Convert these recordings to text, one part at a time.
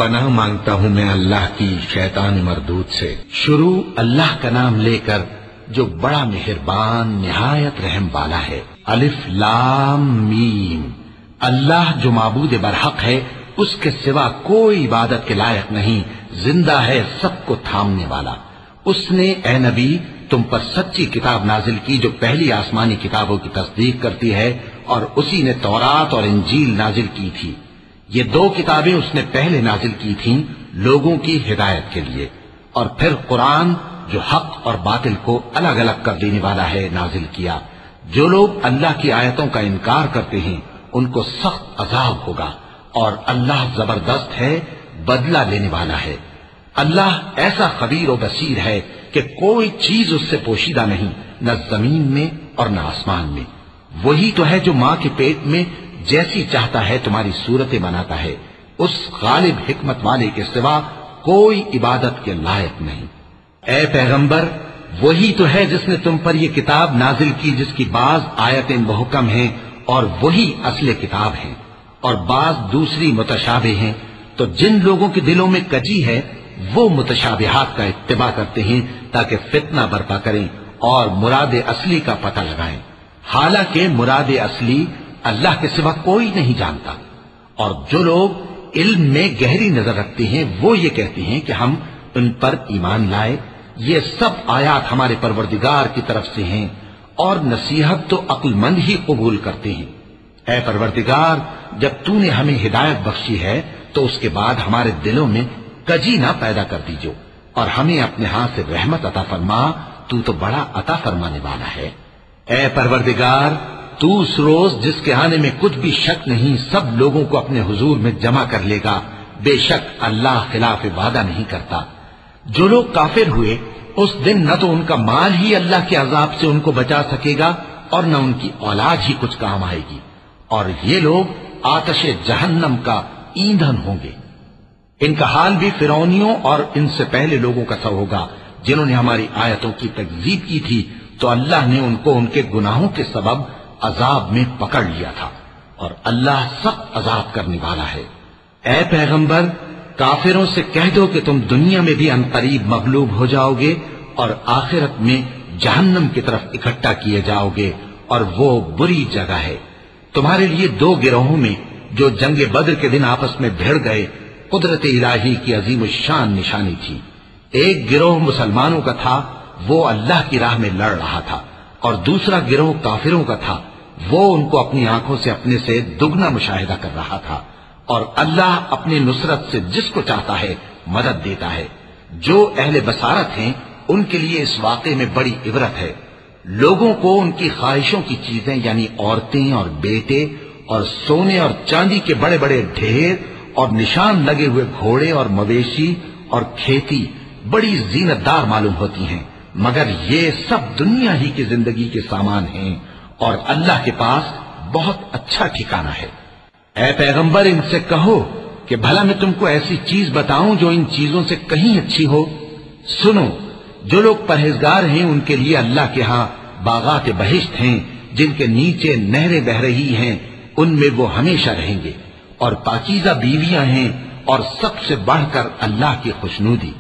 پناہ مانگتا ہوں میں اللہ کی شیطان مردود سے۔ شروع اللہ کا نام لے کر جو بڑا مہربان نہایت رحم والا ہے۔ الف لام میم۔ اللہ جو معبود برحق ہے، اس کے سوا کوئی عبادت کے لائق نہیں، زندہ ہے سب کو تھامنے والا۔ اس نے اے نبی تم پر سچی کتاب نازل کی جو پہلی آسمانی کتابوں کی تصدیق کرتی ہے، اور اسی نے تورات اور انجیل نازل کی تھی۔ یہ دو کتابیں اس نے پہلے نازل کی تھیں لوگوں کی ہدایت کے لیے، اور پھر قرآن جو حق اور باطل کو الگ الگ کر دینے والا ہے نازل کیا۔ جو لوگ اللہ کی آیتوں کا انکار کرتے ہیں ان کو سخت عذاب ہوگا، اور اللہ زبردست ہے، بدلہ لینے والا ہے۔ اللہ ایسا خبیر و بصیر ہے کہ کوئی چیز اس سے پوشیدہ نہیں، نہ زمین میں اور نہ آسمان میں۔ وہی تو ہے جو ماں کے پیٹ میں جیسی چاہتا ہے تمہاری صورتیں بناتا ہے، اس غالب حکمت والے کے سوا کوئی عبادت کے لائق نہیں۔ اے پیغمبر وہی تو ہے جس نے تم پر یہ کتاب نازل کی جس کی بعض آیتیں محکم ہیں اور وہی اصل کتاب ہیں، اور بعض دوسری متشابہ ہیں۔ تو جن لوگوں کے دلوں میں کجی ہے وہ متشابہات کا اتباع کرتے ہیں تاکہ فتنہ برپا کریں اور مراد اصلی کا پتہ لگائیں، حالانکہ مراد اصلی اللہ کے سوا کوئی نہیں جانتا۔ اور جو لوگ علم میں گہری نظر رکھتے ہیں وہ یہ کہتے ہیں کہ ہم ان پر ایمان لائے۔ یہ سب آیات ہمارے پروردگار کی طرف سے ہیں، اور نصیحت تو عقل مند ہی قبول کرتے ہیں۔ اے پروردگار جب تو نے ہمیں ہدایت بخشی ہے تو اس کے بعد ہمارے دلوں میں کجی نہ پیدا کر دیجو، اور ہمیں اپنے ہاتھ سے رحمت عطا فرما، تو بڑا عطا فرمانے والا ہے۔ اے پروردگار تو اس روز جس کے آنے میں کچھ بھی شک نہیں سب لوگوں کو اپنے حضور میں جمع کر لے گا، بے شک اللہ خلاف وعدہ نہیں کرتا۔ جو لوگ کافر ہوئے اس دن نہ تو ان کا مال ہی اللہ کے عذاب سے ان کو بچا سکے گا اور نہ ان کی اولاد ہی کچھ کام آئے گی، اور یہ لوگ آتش جہنم کا ایندھن ہوں گے۔ ان کا حال بھی فرعونیوں اور ان سے پہلے لوگوں کا سا ہوگا جنہوں نے ہماری آیتوں کی تکذیب کی تھی، تو اللہ نے ان کو ان کے گناہوں کے سبب عذاب میں پکڑ لیا تھا، اور اللہ سخت عذاب کرنے والا ہے۔ اے پیغمبر کافروں سے کہہ دو کہ تم دنیا میں بھی عنقریب مغلوب ہو جاؤ گے اور آخرت میں جہنم کی طرف اکٹھا کیے جاؤ گے، اور وہ بری جگہ ہے۔ تمہارے لیے دو گروہوں میں جو جنگ بدر کے دن آپس میں بھیڑ گئے قدرت الہی کی عظیم الشان نشانی تھی۔ ایک گروہ مسلمانوں کا تھا، وہ اللہ کی راہ میں لڑ رہا تھا، اور دوسرا گروہ کافروں کا تھا، وہ ان کو اپنی آنکھوں سے اپنے سے دگنا مشاہدہ کر رہا تھا۔ اور اللہ اپنی نصرت سے جس کو چاہتا ہے مدد دیتا ہے۔ جو اہل بصارت ہیں ان کے لیے اس واقعے میں بڑی عبرت ہے۔ لوگوں کو ان کی خواہشوں کی چیزیں یعنی عورتیں اور بیٹے اور سونے اور چاندی کے بڑے بڑے ڈھیر اور نشان لگے ہوئے گھوڑے اور مویشی اور کھیتی بڑی زینت دار معلوم ہوتی ہیں، مگر یہ سب دنیا ہی کی زندگی کے سامان ہیں، اور اللہ کے پاس بہت اچھا ٹھکانہ ہے۔ اے پیغمبر ان سے کہو کہ بھلا میں تم کو ایسی چیز بتاؤں جو ان چیزوں سے کہیں اچھی ہو؟ سنو، جو لوگ پرہیزگار ہیں ان کے لیے اللہ کے ہاں باغات بہشت ہیں جن کے نیچے نہریں بہ رہی ہیں، ان میں وہ ہمیشہ رہیں گے، اور پاکیزہ بیویاں ہیں، اور سب سے بڑھ کر اللہ کی خوشنودی۔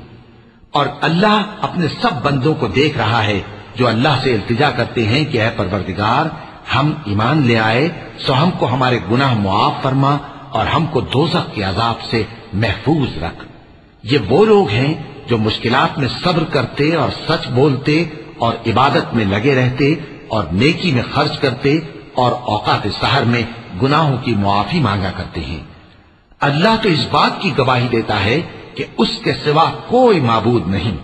اور اللہ اپنے سب بندوں کو دیکھ رہا ہے جو اللہ سے التجا کرتے ہیں کہ اے پروردگار ہم ایمان لے آئے سو ہم کو ہمارے گناہ معاف فرما اور ہم کو دوزخ کے عذاب سے محفوظ رکھ۔ یہ وہ لوگ ہیں جو مشکلات میں صبر کرتے اور سچ بولتے اور عبادت میں لگے رہتے اور نیکی میں خرچ کرتے اور اوقات سحر میں گناہوں کی معافی مانگا کرتے ہیں۔ اللہ تو اس بات کی گواہی دیتا ہے کہ اس کے سوا کوئی معبود نہیں،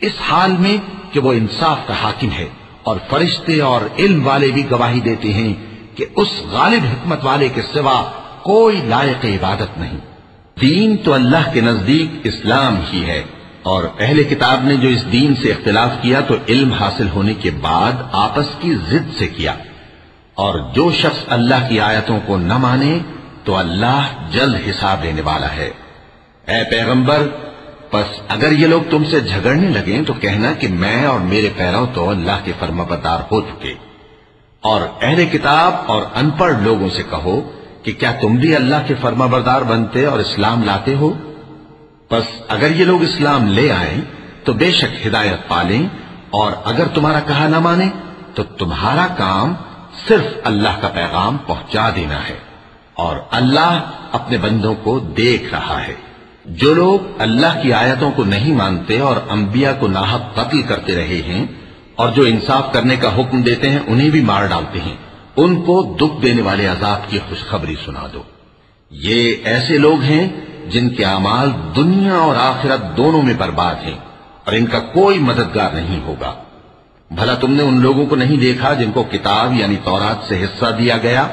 اس حال میں کہ وہ انصاف کا حاکم ہے، اور فرشتے اور علم والے بھی گواہی دیتے ہیں کہ اس غالب حکمت والے کے سوا کوئی لائق عبادت نہیں۔ دین تو اللہ کے نزدیک اسلام ہی ہے، اور اہل کتاب نے جو اس دین سے اختلاف کیا تو علم حاصل ہونے کے بعد آپس کی ضد سے کیا، اور جو شخص اللہ کی آیتوں کو نہ مانے تو اللہ جلد حساب لینے والا ہے۔ اے پیغمبر پس اگر یہ لوگ تم سے جھگڑنے لگیں تو کہنا کہ میں اور میرے پیرو تو اللہ کے فرمانبردار ہو چکے، اور اہل کتاب اور ان پڑھ لوگوں سے کہو کہ کیا تم بھی اللہ کے فرمانبردار بنتے اور اسلام لاتے ہو؟ بس اگر یہ لوگ اسلام لے آئیں تو بے شک ہدایت پالیں، اور اگر تمہارا کہا نہ مانے تو تمہارا کام صرف اللہ کا پیغام پہنچا دینا ہے، اور اللہ اپنے بندوں کو دیکھ رہا ہے۔ جو لوگ اللہ کی آیتوں کو نہیں مانتے اور انبیاء کو ناحق قتل کرتے رہے ہیں، اور جو انصاف کرنے کا حکم دیتے ہیں انہیں بھی مار ڈالتے ہیں، ان کو دکھ دینے والے عذاب کی خوشخبری سنا دو۔ یہ ایسے لوگ ہیں جن کے اعمال دنیا اور آخرت دونوں میں برباد ہیں، اور ان کا کوئی مددگار نہیں ہوگا۔ بھلا تم نے ان لوگوں کو نہیں دیکھا جن کو کتاب یعنی تورات سے حصہ دیا گیا،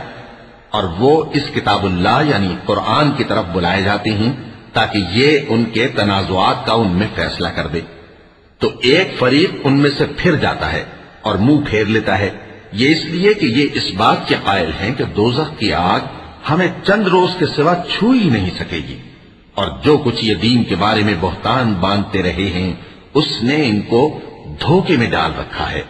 اور وہ اس کتاب اللہ یعنی قرآن کی طرف بلائے جاتے ہیں تاکہ یہ ان کے تنازعات کا ان میں فیصلہ کر دے، تو ایک فریق ان میں سے پھر جاتا ہے اور منہ پھیر لیتا ہے، یہ اس لیے کہ یہ اس بات کے قائل ہیں کہ دوزخ کی آگ ہمیں چند روز کے سوا چھو ہی نہیں سکے گی، اور جو کچھ یہ دین کے بارے میں بہتان باندھتے رہے ہیں اس نے ان کو دھوکے میں ڈال رکھا ہے۔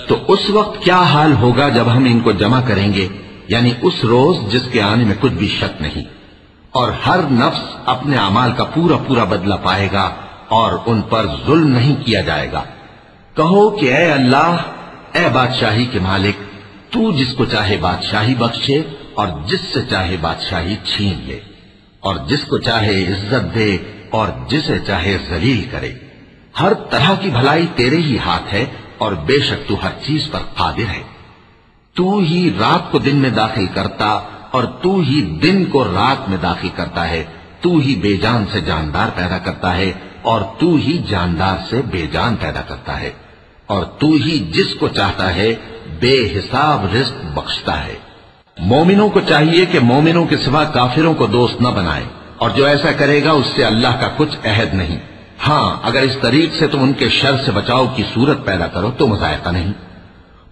تو اس وقت کیا حال ہوگا جب ہم ان کو جمع کریں گے، یعنی اس روز جس کے آنے میں کچھ بھی شک نہیں، اور ہر نفس اپنے اعمال کا پورا پورا بدلہ پائے گا اور ان پر ظلم نہیں کیا جائے گا۔ کہو کہ اے اللہ، اے بادشاہی کے مالک، تو جس کو چاہے بادشاہی بخشے اور جس سے چاہے بادشاہی چھین لے، اور جس کو چاہے عزت دے اور جسے چاہے ذلیل کرے۔ ہر طرح کی بھلائی تیرے ہی ہاتھ ہے، اور بے شک تو ہر چیز پر قادر ہے۔ تو ہی رات کو دن میں داخل کرتا اور تو ہی دن کو رات میں داخل کرتا ہے، تو ہی بے جان سے جاندار پیدا کرتا ہے اور تو ہی جاندار سے بے جان پیدا کرتا ہے، اور تو ہی جس کو چاہتا ہے بے حساب رزق بخشتا ہے۔ مومنوں کو چاہیے کہ مومنوں کے سوا کافروں کو دوست نہ بنائیں، اور جو ایسا کرے گا اس سے اللہ کا کچھ عہد نہیں۔ ہاں، اگر اس طریق سے تم ان کے شر سے بچاؤ کی صورت پیدا کرو تو مذائقہ نہیں،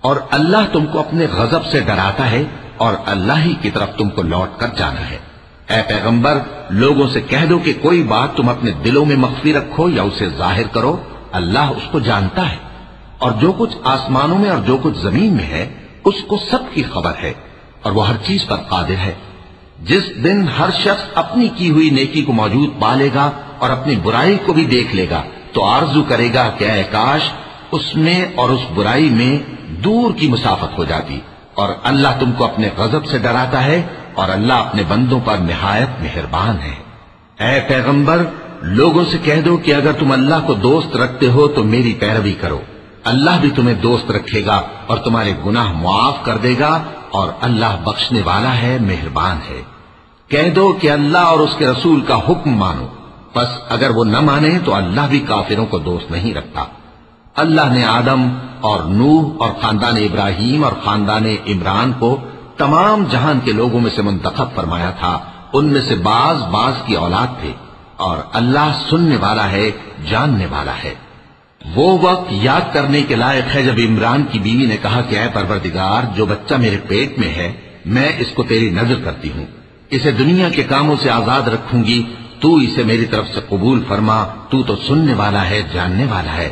اور اللہ تم کو اپنے غضب سے ڈراتا ہے، اور اللہ ہی کی طرف تم کو لوٹ کر جانا ہے۔ اے پیغمبر، لوگوں سے کہہ دو کہ کوئی بات تم اپنے دلوں میں مخفی رکھو یا اسے ظاہر کرو، اللہ اس کو جانتا ہے، اور جو کچھ آسمانوں میں اور جو کچھ زمین میں ہے اس کو سب کی خبر ہے، اور وہ ہر چیز پر قادر ہے۔ جس دن ہر شخص اپنی کی ہوئی نیکی کو موجود پا لے گا اور اپنی برائی کو بھی دیکھ لے گا تو آرزو کرے گا کہ اے کاش اس میں اور اس برائی میں دور کی مسافت ہو جاتی، اور اللہ تم کو اپنے غضب سے ڈراتا ہے، اور اللہ اپنے بندوں پر نہایت مہربان ہے۔ اے پیغمبر، لوگوں سے کہہ دو کہ اگر تم اللہ کو دوست رکھتے ہو تو میری پیروی کرو، اللہ بھی تمہیں دوست رکھے گا اور تمہارے گناہ معاف کر دے گا، اور اللہ بخشنے والا ہے، مہربان ہے۔ کہہ دو کہ اللہ اور اس کے رسول کا حکم مانو، پس اگر وہ نہ مانے تو اللہ بھی کافروں کو دوست نہیں رکھتا۔ اللہ نے آدم اور نوح اور خاندان ابراہیم اور خاندان عمران کو تمام جہان کے لوگوں میں سے منتخب فرمایا تھا، ان میں سے بعض کی اولاد تھے، اور اللہ سننے والا ہے، جاننے والا ہے۔ وہ وقت یاد کرنے کے لائق ہے جب عمران کی بیوی نے کہا کہ اے پروردگار، جو بچہ میرے پیٹ میں ہے میں اس کو تیری نذر کرتی ہوں، اسے دنیا کے کاموں سے آزاد رکھوں گی، تو اسے میری طرف سے قبول فرما، تو سننے والا ہے، جاننے والا ہے۔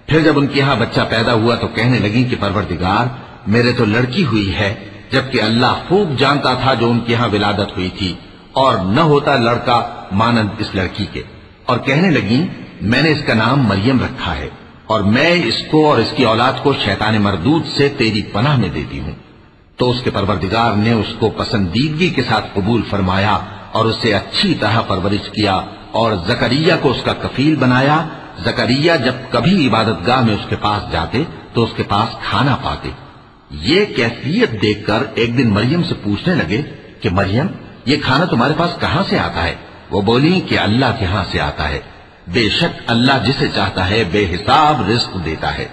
پھر جب ان کے یہاں بچہ پیدا ہوا تو کہنے لگی کہ پروردگار، میرے تو لڑکی ہوئی ہے، جبکہ اللہ خوب جانتا تھا جو ان کے یہاں ولادت ہوئی تھی، اور نہ ہوتا لڑکا مانند اس لڑکی کے۔ اور کہنے لگی میں نے اس کا نام مریم رکھا ہے، اور میں اس کو اور اس کی اولاد کو شیطان مردود سے تیری پناہ میں دیتی ہوں۔ تو اس کے پروردگار نے اس کو پسندیدگی کے ساتھ قبول فرمایا اور اسے اچھی طرح پرورش کیا، اور زکریا کو اس کا کفیل بنایا۔ زکریا جب کبھی عبادت گاہ میں اس کے پاس جاتے تو اس کے پاس کھانا پاتے۔ یہ کیفیت دیکھ کر ایک دن مریم سے پوچھنے لگے کہ مریم، یہ کھانا تمہارے پاس کہاں سے آتا ہے؟ وہ بولی کہ اللہ کے ہاں سے آتا ہے، بے شک اللہ جسے چاہتا ہے بے حساب رزق دیتا ہے۔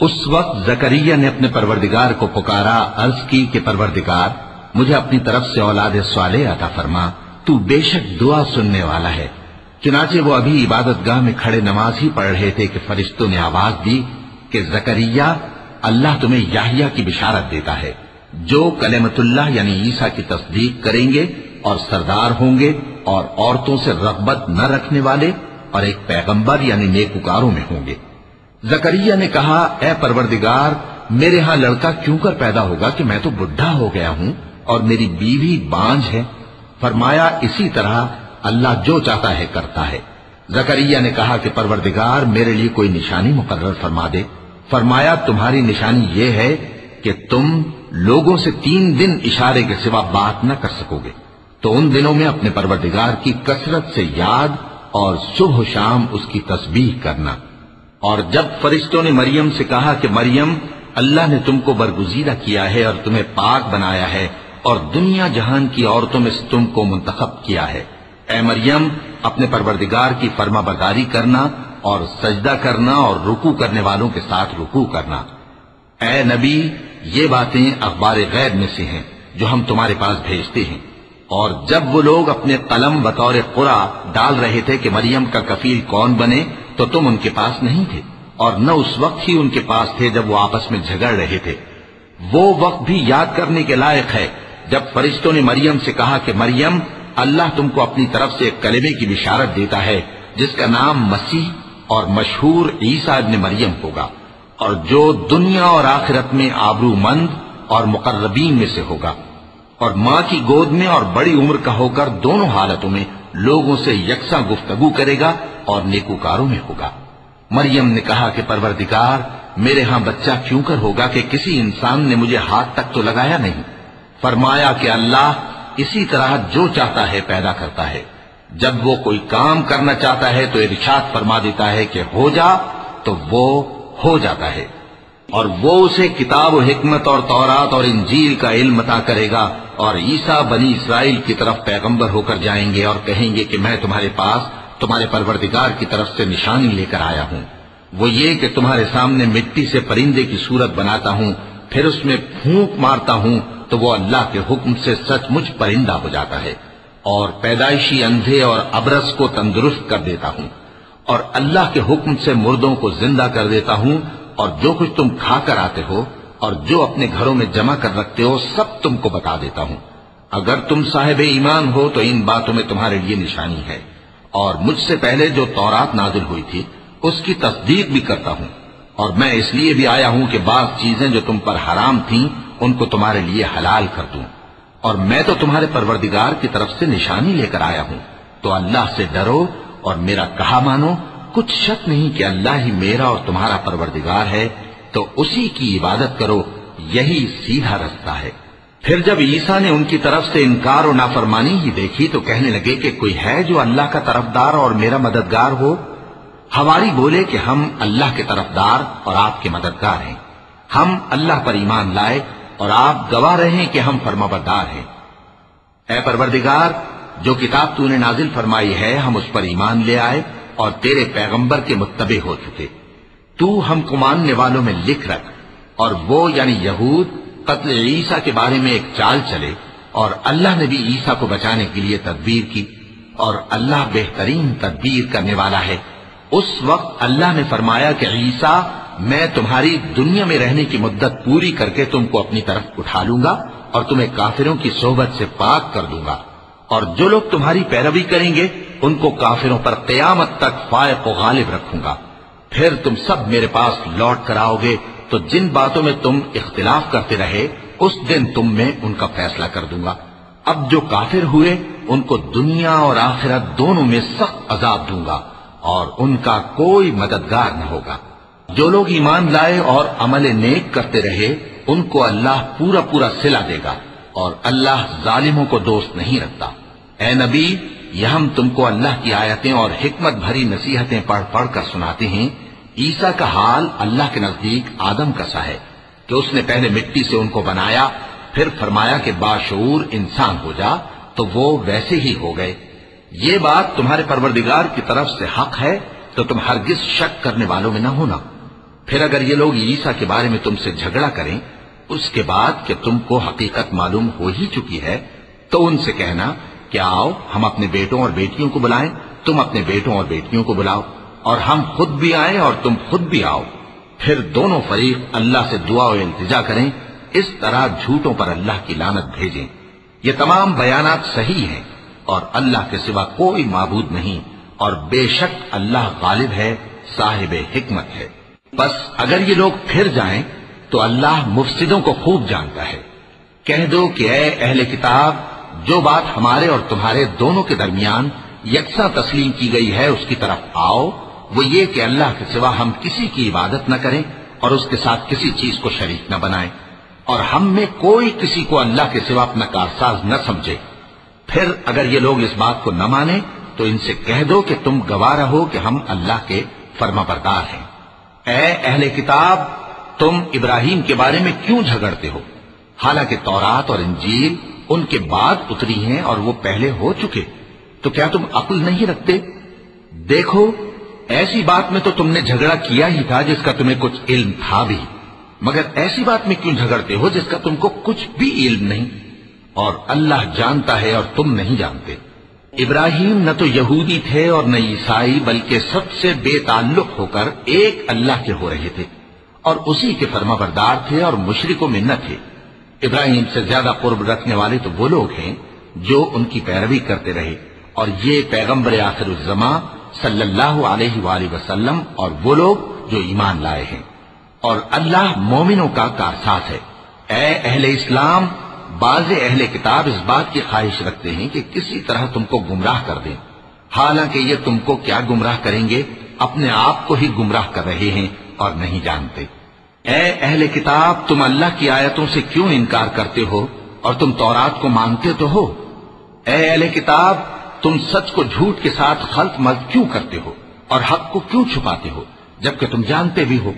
اس وقت زکریا نے اپنے پروردگار کو پکارا، عرض کی کہ پروردگار، مجھے اپنی طرف سے اولاد صالح عطا فرما، تو بے شک دعا سننے والا ہے۔ چنانچہ وہ ابھی عبادت گاہ میں کھڑے نماز ہی پڑھ رہے تھے کہ فرشتوں نے آواز دی کہ زکریا، اللہ تمہیں یحییٰ کی بشارت دیتا ہے، جو کلمۃ اللہ یعنی عیسیٰ کی تصدیق کریں گے اور سردار ہوں گے اور عورتوں سے رغبت نہ رکھنے والے اور ایک پیغمبر یعنی نیکوکاروں میں ہوں گے۔ زکریا نے کہا، اے پروردگار، میرے ہاں لڑکا کیوں کر پیدا ہوگا کہ میں تو بڈھا ہو گیا ہوں اور میری بیوی بانجھ ہے۔ فرمایا، اسی طرح اللہ جو چاہتا ہے کرتا ہے، زکریا نے کہا کہ پروردگار میرے لیے کوئی نشانی مقرر فرما دے۔ فرمایا تمہاری نشانی یہ ہے کہ تم لوگوں سے 3 دن اشارے کے سوا بات نہ کر سکو گے، تو ان دنوں میں اپنے پروردگار کی کثرت سے یاد اور صبح و شام اس کی تسبیح کرنا۔ اور جب فرشتوں نے مریم سے کہا کہ مریم، اللہ نے تم کو برگزیدہ کیا ہے اور تمہیں پاک بنایا ہے اور دنیا جہان کی عورتوں میں سے تم کو منتخب کیا ہے، اے مریم اپنے پروردگار کی فرما برداری کرنا اور سجدہ کرنا اور رکوع کرنے والوں کے ساتھ رکوع کرنا۔ اے نبی، یہ باتیں اخبار غیب میں سے ہیں جو ہم تمہارے پاس بھیجتے ہیں۔ اور جب وہ لوگ اپنے قلم بطور قرعہ ڈال رہے تھے کہ مریم کا کفیل کون بنے، تو تم ان کے پاس نہیں تھے، اور نہ اس وقت ہی ان کے پاس تھے جب وہ آپس میں جھگڑ رہے تھے۔ وہ وقت بھی یاد کرنے کے لائق ہے جب فرشتوں نے مریم سے کہا کہ مریم، اللہ تم کو اپنی طرف سے ایک کلمے کی بشارت دیتا ہے جس کا نام مسیح اور مشہور عیسیٰ ابن مریم ہوگا، اور جو دنیا اور آخرت میں آبرو مند اور مقربین میں سے ہوگا، اور ماں کی گود میں اور بڑی عمر کا ہو کر دونوں حالتوں میں لوگوں سے یکساں گفتگو کرے گا اور نیکوکاروں میں ہوگا۔ مریم نے کہا کہ پروردگار، میرے ہاں بچہ کیوں کر ہوگا کہ کسی انسان نے مجھے ہاتھ تک تو لگایا نہیں۔ فرمایا کہ اللہ اسی طرح جو چاہتا ہے پیدا کرتا ہے، جب وہ کوئی کام کرنا چاہتا ہے تو ارشاد فرما دیتا ہے کہ ہو جا، تو وہ ہو جاتا ہے۔ اور وہ اسے کتاب و حکمت اور تورات اور انجیل کا علم عطا کرے گا، اور عیسیٰ بنی اسرائیل کی طرف پیغمبر ہو کر جائیں گے اور کہیں گے کہ میں تمہارے پاس تمہارے پروردگار کی طرف سے نشانی لے کر آیا ہوں، وہ یہ کہ تمہارے سامنے مٹی سے پرندے کی صورت بناتا ہوں، پھر اس میں پھونک مارتا ہوں تو وہ اللہ کے حکم سے سچ مچ پرندہ ہو جاتا ہے، اور پیدائشی اندھے اور ابرص کو تندرست کر دیتا ہوں، اور اللہ کے حکم سے مردوں کو زندہ کر دیتا ہوں، اور جو کچھ تم کھا کر آتے ہو اور جو اپنے گھروں میں جمع کر رکھتے ہو سب تم کو بتا دیتا ہوں۔ اگر تم صاحب ایمان ہو تو ان باتوں میں تمہارے لیے نشانی ہے، اور مجھ سے پہلے جو تورات نازل ہوئی تھی اس کی تصدیق بھی کرتا ہوں، اور میں اس لیے بھی آیا ہوں کہ بعض چیزیں جو تم پر حرام تھیں ان کو تمہارے لیے حلال کر دوں، اور میں تو تمہارے پروردگار کی طرف سے نشانی لے کر آیا ہوں، تو اللہ سے ڈرو اور میرا کہا مانو۔ کچھ شک نہیں کہ اللہ ہی میرا اور تمہارا پروردگار ہے، تو اسی کی عبادت کرو، یہی سیدھا رستہ ہے۔ پھر جب عیسیٰ نے ان کی طرف سے انکار و نافرمانی ہی دیکھی تو کہنے لگے کہ کوئی ہے جو اللہ کا طرفدار اور میرا مددگار ہو؟ حواری بولے کہ ہم اللہ کے طرفدار اور آپ کے مددگار ہیں، ہم اللہ پر ایمان لائے اور آپ گواہ رہے کہ ہم فرمانبردار ہیں۔ اے پروردگار، جو کتاب تو نے نازل فرمائی ہے ہم اس پر ایمان لے آئے اور تیرے پیغمبر کے متبع ہو چکے، تو ہم کو ماننے والوں میں لکھ رکھ۔ اور وہ یعنی یہود قتل عیسیٰ کے بارے میں ایک چال چلے، اور اللہ نے بھی عیسیٰ کو بچانے کے لیے تدبیر کی، اور اللہ بہترین تدبیر کرنے والا ہے۔ اس وقت اللہ نے فرمایا کہ عیسیٰ، میں تمہاری دنیا میں رہنے کی مدت پوری کر کے تم کو اپنی طرف اٹھا لوں گا اور تمہیں کافروں کی صحبت سے پاک کر دوں گا، اور جو لوگ تمہاری پیروی کریں گے ان کو کافروں پر قیامت تک فائق و غالب رکھوں گا۔ پھر تم سب میرے پاس لوٹ کر آؤ گے، تو جن باتوں میں تم اختلاف کرتے رہے اس دن تم میں ان کا فیصلہ کر دوں گا۔ اب جو کافر ہوئے ان کو دنیا اور آخرت دونوں میں سخت عذاب دوں گا، اور ان کا کوئی مددگار نہ ہوگا۔ جو لوگ ایمان لائے اور عمل نیک کرتے رہے ان کو اللہ پورا پورا صلہ دے گا، اور اللہ ظالموں کو دوست نہیں رکھتا۔ اے نبی، یہ ہم تم کو اللہ کی آیتیں اور حکمت بھری نصیحتیں پڑھ پڑھ کر سناتے ہیں۔ عیسیٰ کا حال اللہ کے نزدیک آدم کا سا ہے کہ اس نے پہلے مٹی سے ان کو بنایا، پھر فرمایا کہ باشعور انسان ہو جا، تو وہ ویسے ہی ہو گئے۔ یہ بات تمہارے پروردگار کی طرف سے حق ہے، تو تم ہرگز شک کرنے والوں میں نہ ہونا۔ پھر اگر یہ لوگ عیسیٰ کے بارے میں تم سے جھگڑا کریں اس کے بعد کہ تم کو حقیقت معلوم ہو ہی چکی ہے، تو ان سے کہنا کہ آؤ ہم اپنے بیٹوں اور بیٹیوں کو بلائیں، تم اپنے بیٹوں اور بیٹیوں کو بلاؤ، اور ہم خود بھی آئیں اور تم خود بھی آؤ، پھر دونوں فریق اللہ سے دعا و التجا کریں، اس طرح جھوٹوں پر اللہ کی لعنت بھیجیں۔ یہ تمام بیانات صحیح ہیں، اور اللہ کے سوا کوئی معبود نہیں، اور بے شک اللہ غالب ہے، صاحب حکمت ہے۔ بس اگر یہ لوگ پھر جائیں تو اللہ مفسدوں کو خوب جانتا ہے۔ کہہ دو کہ اے اہل کتاب، جو بات ہمارے اور تمہارے دونوں کے درمیان یکساں تسلیم کی گئی ہے اس کی طرف آؤ، وہ یہ کہ اللہ کے سوا ہم کسی کی عبادت نہ کریں اور اس کے ساتھ کسی چیز کو شریک نہ بنائیں، اور ہم میں کوئی کسی کو اللہ کے سوا اپنا کارساز نہ سمجھے۔ پھر اگر یہ لوگ اس بات کو نہ مانیں تو ان سے کہہ دو کہ تم گواہ رہو کہ ہم اللہ کے فرما بردار ہیں۔ اے اہل کتاب، تم ابراہیم کے بارے میں کیوں جھگڑتے ہو؟ حالانکہ تورات اور انجیل ان کے بعد اتری ہیں اور وہ پہلے ہو چکے، تو کیا تم عقل نہیں رکھتے؟ دیکھو، ایسی بات میں تو تم نے جھگڑا کیا ہی تھا جس کا تمہیں کچھ علم تھا بھی، مگر ایسی بات میں کیوں جھگڑتے ہو جس کا تم کو کچھ بھی علم نہیں؟ اور اللہ جانتا ہے اور تم نہیں جانتے۔ ابراہیم نہ تو یہودی تھے اور نہ عیسائی، بلکہ سب سے بے تعلق ہو کر ایک اللہ کے ہو رہے تھے اور اسی کے فرما بردار تھے اور مشرکوں میں نہ تھے۔ ابراہیم سے زیادہ قرب رکھنے والے تو وہ لوگ ہیں جو ان کی پیروی کرتے رہے، اور یہ پیغمبر آخر الزماں صلی اللہ علیہ وآلہ وسلم اور وہ لوگ جو ایمان لائے ہیں، اور اللہ مومنوں کا کارساز ہے۔ اے اہل اسلام، بعض اہل کتاب اس بات کی خواہش رکھتے ہیں کہ کسی طرح تم کو گمراہ کر دیں، حالانکہ یہ تم کو کیا گمراہ کریں گے، اپنے آپ کو ہی گمراہ کر رہے ہیں اور نہیں جانتے۔ اے اہل کتاب، تم اللہ کی آیتوں سے کیوں انکار کرتے ہو اور تم تورات کو مانتے تو ہو؟ اے اہل کتاب، تم سچ کو جھوٹ کے ساتھ خلط ملط کیوں کرتے ہو اور حق کو کیوں چھپاتے ہو جبکہ تم جانتے بھی ہو؟